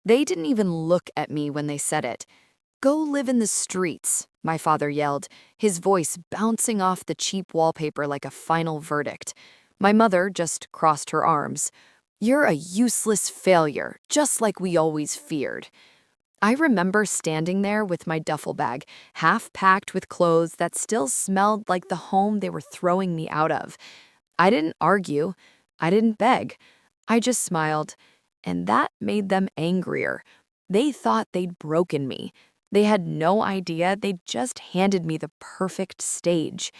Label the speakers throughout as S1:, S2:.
S1: They didn't even look at me when they said it. "Go live in the streets," my father yelled, his voice bouncing off the cheap wallpaper like a final verdict. My mother just crossed her arms. "You're a useless failure, just like we always feared." I remember standing there with my duffel bag, half packed with clothes that still smelled like the home they were throwing me out of. I didn't argue. I didn't beg. I just smiled, and that made them angrier. They thought they'd broken me. They had no idea they'd just handed me the perfect stage.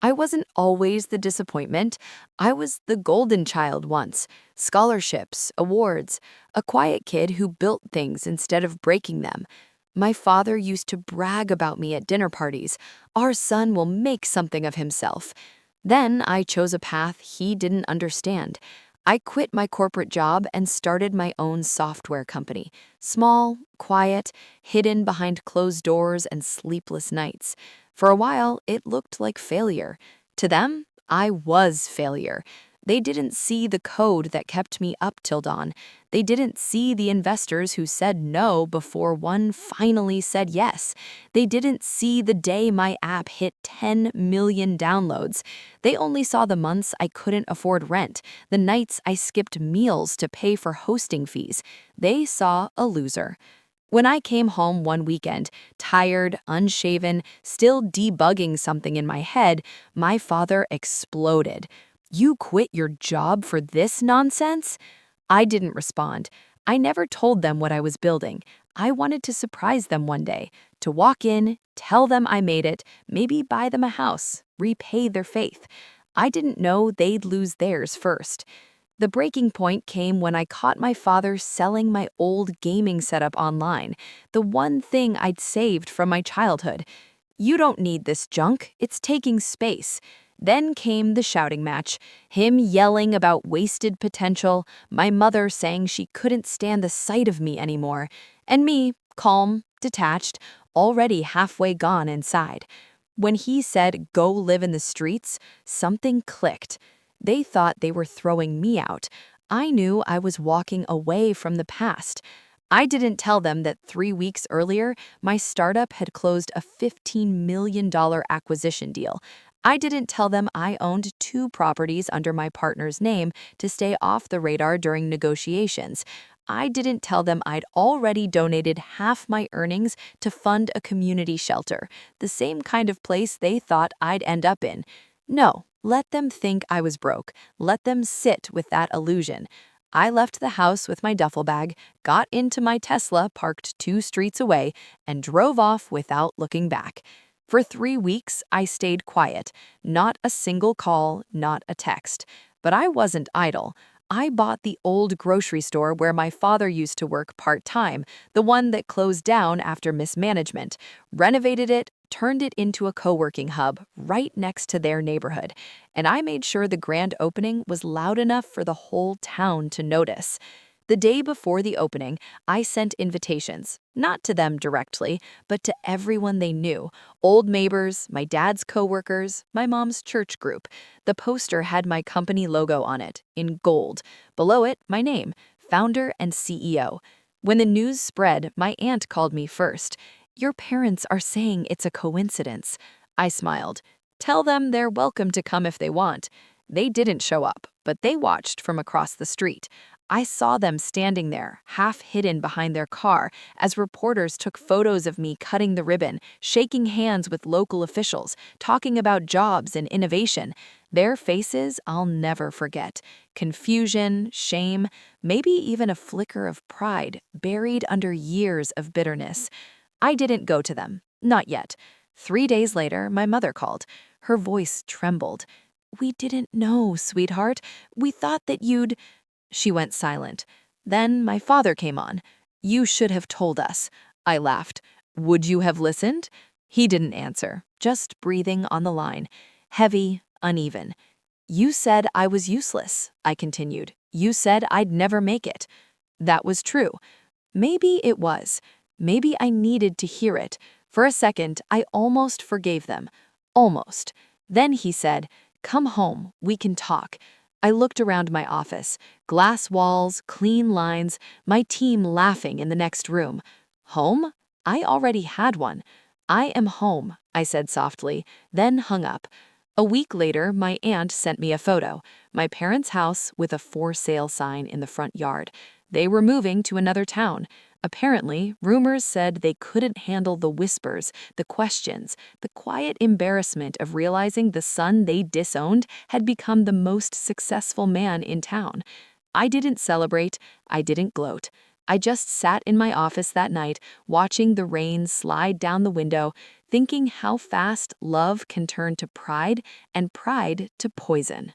S1: I wasn't always the disappointment. I was the golden child once. Scholarships, awards, a quiet kid who built things instead of breaking them. My father used to brag about me at dinner parties. "Our son will make something of himself." Then I chose a path he didn't understand. I quit my corporate job and started my own software company. Small, quiet, hidden behind closed doors and sleepless nights. For a while, it looked like failure. To them, I was failure. They didn't see the code that kept me up till dawn. They didn't see the investors who said no before one finally said yes. They didn't see the day my app hit 10 million downloads. They only saw the months I couldn't afford rent, the nights I skipped meals to pay for hosting fees. They saw a loser. When I came home one weekend, tired, unshaven, still debugging something in my head, my father exploded. "You quit your job for this nonsense?" I didn't respond. I never told them what I was building. I wanted to surprise them one day, to walk in, tell them I made it, maybe buy them a house, repay their faith. I didn't know they'd lose theirs first. The breaking point came when I caught my father selling my old gaming setup online, the one thing I'd saved from my childhood. "You don't need this junk, it's taking space." Then came the shouting match, him yelling about wasted potential, my mother saying she couldn't stand the sight of me anymore, and me, calm, detached, already halfway gone inside. When he said, "Go live in the streets," something clicked. They thought they were throwing me out. I knew I was walking away from the past. I didn't tell them that 3 weeks earlier, my startup had closed a $15 million acquisition deal. I didn't tell them I owned 2 properties under my partner's name to stay off the radar during negotiations. I didn't tell them I'd already donated half my earnings to fund a community shelter, the same kind of place they thought I'd end up in. No, let them think I was broke. Let them sit with that illusion. I left the house with my duffel bag, got into my Tesla parked 2 streets away, and drove off without looking back. For 3 weeks, I stayed quiet. Not a single call, not a text. But I wasn't idle. I bought the old grocery store where my father used to work part-time, the one that closed down after mismanagement, renovated it, turned it into a co-working hub right next to their neighborhood, and I made sure the grand opening was loud enough for the whole town to notice. The day before the opening, I sent invitations, not to them directly, but to everyone they knew, old neighbors, my dad's coworkers, my mom's church group. The poster had my company logo on it, in gold. Below it, my name, founder and CEO. When the news spread, my aunt called me first. "Your parents are saying it's a coincidence." I smiled. "Tell them they're welcome to come if they want." They didn't show up, but they watched from across the street. I saw them standing there, half hidden behind their car, as reporters took photos of me cutting the ribbon, shaking hands with local officials, talking about jobs and innovation. Their faces I'll never forget. Confusion, shame, maybe even a flicker of pride buried under years of bitterness. I didn't go to them. Not yet. 3 days later, my mother called. Her voice trembled. "We didn't know, sweetheart. We thought that you'd—" She went silent. Then my father came on. "You should have told us." I laughed. "Would you have listened?" He didn't answer, just breathing on the line. Heavy, uneven. "You said I was useless," I continued. "You said I'd never make it." That was true. Maybe it was. Maybe I needed to hear it. For a second, I almost forgave them. Almost. Then he said, "Come home, we can talk." I looked around my office. Glass walls, clean lines, my team laughing in the next room. Home? I already had one. I am home, I said softly, then hung up. A week later, my aunt sent me a photo. My parents' house with a for sale sign in the front yard. They were moving to another town. Apparently, rumors said they couldn't handle the whispers, the questions, the quiet embarrassment of realizing the son they disowned had become the most successful man in town. I didn't celebrate, I didn't gloat. I just sat in my office that night, watching the rain slide down the window, thinking how fast love can turn to pride and pride to poison.